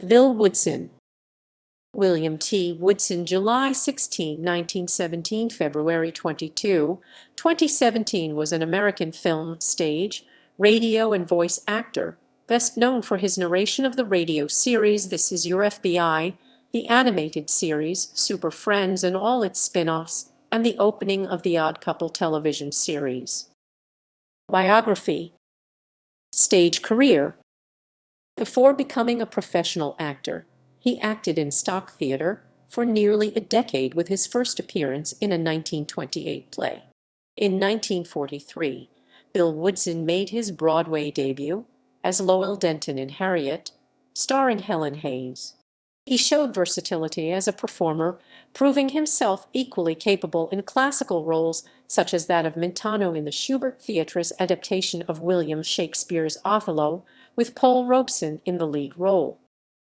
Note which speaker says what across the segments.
Speaker 1: Bill Woodson. William T. Woodson, July 16, 1917, February 22, 2017, was an American film, stage, radio, and voice actor, best known for his narration of the radio series This Is Your FBI, the animated series Super Friends and all its spin-offs, and the opening of The Odd Couple television series. Biography. Stage career. Before becoming a professional actor, he acted in stock theater for nearly a decade, with his first appearance in a 1928 play. In 1943, Bill Woodson made his Broadway debut as Lowell Denton in Harriet, starring Helen Hayes. He showed versatility as a performer, proving himself equally capable in classical roles such as that of Mentano in the Schubert Theatres adaptation of William Shakespeare's Othello, with Paul Robeson in the lead role.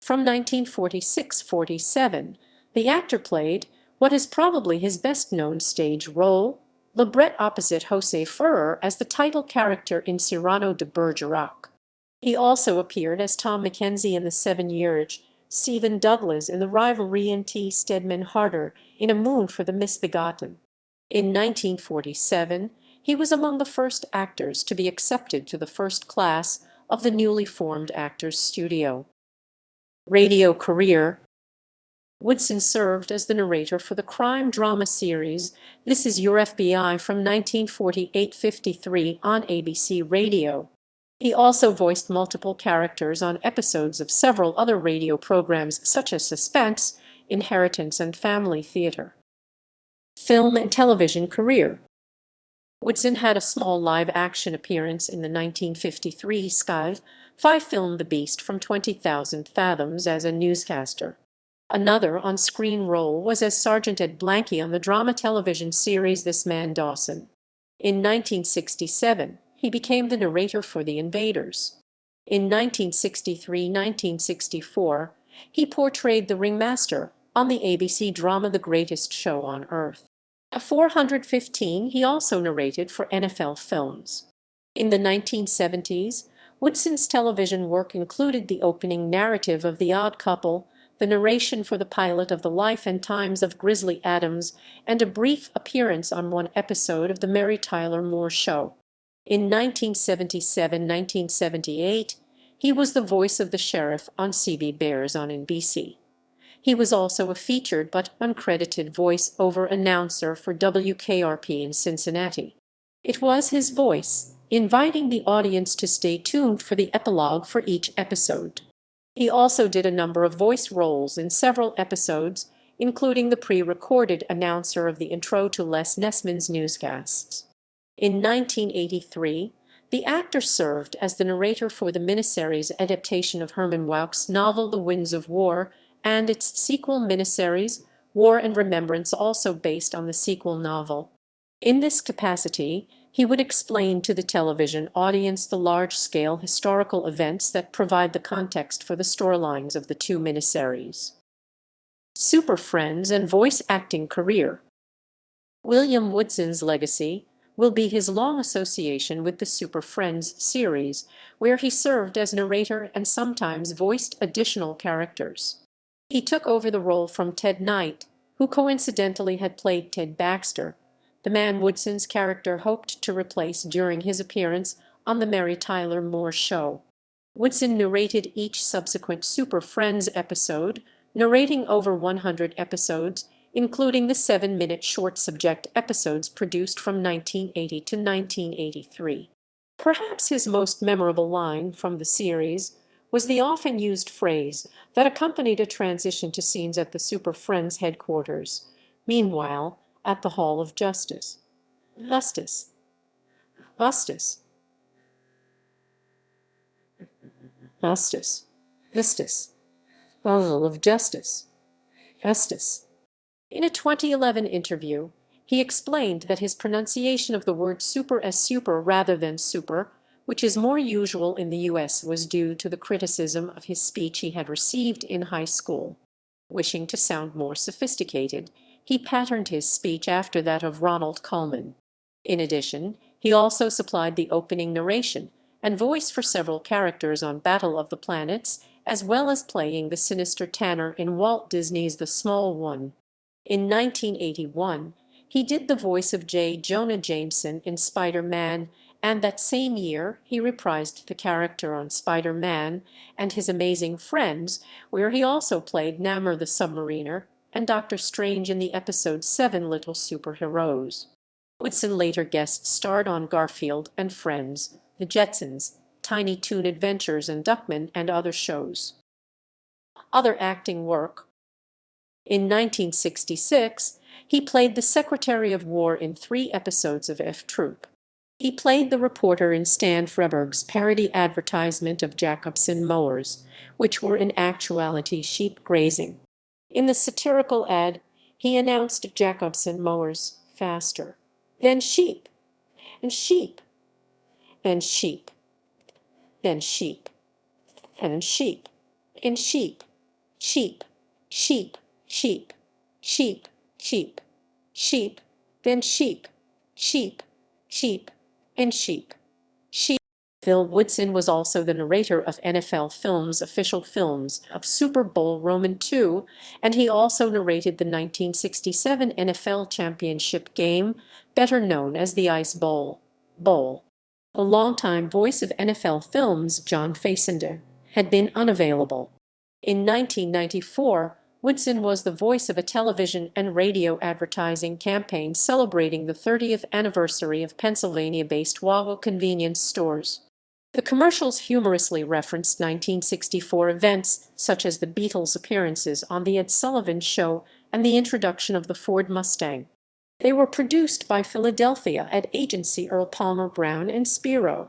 Speaker 1: From 1946-47, the actor played what is probably his best-known stage role, Lebret opposite José Ferrer as the title character in Cyrano de Bergerac. He also appeared as Tom Mackenzie in The 7-Years, Stephen Douglas in The Rivalry, and T. Stedman Harder in A Moon for the Misbegotten. In 1947, he was among the first actors to be accepted to the first class of the newly formed Actors Studio. Radio career. Woodson served as the narrator for the crime drama series This Is Your FBI from 1948-53 on ABC Radio. He also voiced multiple characters on episodes of several other radio programs such as Suspense, Inheritance, and Family Theater. Film and television career. Woodson had a small live-action appearance in the 1953 Sky-Fi film The Beast from 20,000 Fathoms as a newscaster. Another on-screen role was as Sergeant Ed Blanky on the drama television series This Man Dawson. In 1967, he became the narrator for The Invaders. In 1963-1964, he portrayed the ringmaster on the ABC drama The Greatest Show on Earth. At 415, he also narrated for NFL films. In the 1970s, Woodson's television work included the opening narrative of The Odd Couple, the narration for the pilot of The Life and Times of Grizzly Adams, and a brief appearance on one episode of The Mary Tyler Moore Show. In 1977-1978, he was the voice of the sheriff on CB Bears on NBC. He was also a featured but uncredited voice-over announcer for WKRP in Cincinnati. It was his voice, inviting the audience to stay tuned for the epilogue for each episode. He also did a number of voice roles in several episodes, including the pre-recorded announcer of the intro to Les Nessman's newscasts. In 1983, the actor served as the narrator for the miniseries adaptation of Herman Wouk's novel The Winds of War, and its sequel miniseries, War and Remembrance, also based on the sequel novel. In this capacity, he would explain to the television audience the large-scale historical events that provide the context for the storylines of the two miniseries. Super Friends and voice acting career. William Woodson's legacy will be his long association with the Super Friends series, where he served as narrator and sometimes voiced additional characters. He took over the role from Ted Knight, who coincidentally had played Ted Baxter, the man Woodson's character hoped to replace during his appearance on the Mary Tyler Moore Show. Woodson narrated each subsequent Super Friends episode, narrating over 100 episodes, including the 7-minute short subject episodes produced from 1980 to 1983. Perhaps his most memorable line from the series was the often-used phrase that accompanied a transition to scenes at the Super Friends headquarters. Meanwhile, at the Hall of Justice. Justice. Justice. Justice. Justice. Hall of Justice. Justice. In a 2011 interview, he explained that his pronunciation of the word super as super rather than super, which is more usual in the U.S., was due to the criticism of his speech he had received in high school. Wishing to sound more sophisticated, he patterned his speech after that of Ronald Colman. In addition, he also supplied the opening narration and voice for several characters on Battle of the Planets, as well as playing the sinister Tanner in Walt Disney's The Small One. In 1981, he did the voice of J. Jonah Jameson in Spider-Man, and that same year he reprised the character on Spider-Man and His Amazing Friends, where he also played Namor the Submariner and Doctor Strange in the episode 7 Little Superheroes. Woodson later guest-starred on Garfield and Friends, The Jetsons, Tiny Toon Adventures, and Duckman, and other shows. Other acting work. In 1966, he played the Secretary of War in 3 episodes of F Troop. He played the reporter in Stan Freberg's parody advertisement of Jacobsen mowers, which were in actuality sheep grazing. In the satirical ad, he announced Jacobsen mowers faster than sheep, and sheep, and sheep, then sheep, and sheep, and sheep, sheep, sheep, sheep, sheep, sheep, sheep, then sheep, sheep, sheep, and sheep, sheep. Phil Woodson was also the narrator of NFL Films' official films of Super Bowl II, and he also narrated the 1967 NFL Championship game, better known as the Ice Bowl. The longtime voice of NFL Films, John Facender, had been unavailable. In 1994, Woodson was the voice of a television and radio advertising campaign celebrating the 30th anniversary of Pennsylvania-based Wawa convenience stores. The commercials humorously referenced 1964 events such as the Beatles' appearances on The Ed Sullivan Show and the introduction of the Ford Mustang. They were produced by Philadelphia ad agency Earl Palmer Brown and Spiro.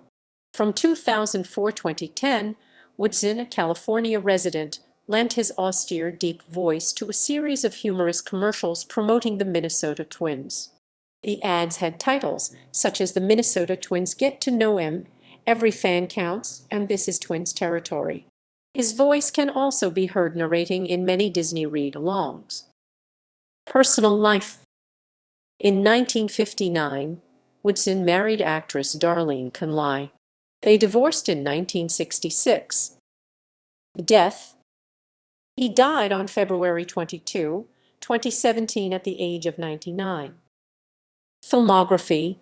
Speaker 1: From 2004-2010, Woodson, a California resident, lent his austere, deep voice to a series of humorous commercials promoting the Minnesota Twins. The ads had titles such as "The Minnesota Twins Get to Know 'Em," "Every Fan Counts," and "This is Twins Territory." His voice can also be heard narrating in many Disney read-alongs. Personal life. In 1959, Woodson married actress Darlene Conley. They divorced in 1966. Death. He died on February 22, 2017 at the age of 99. Filmography.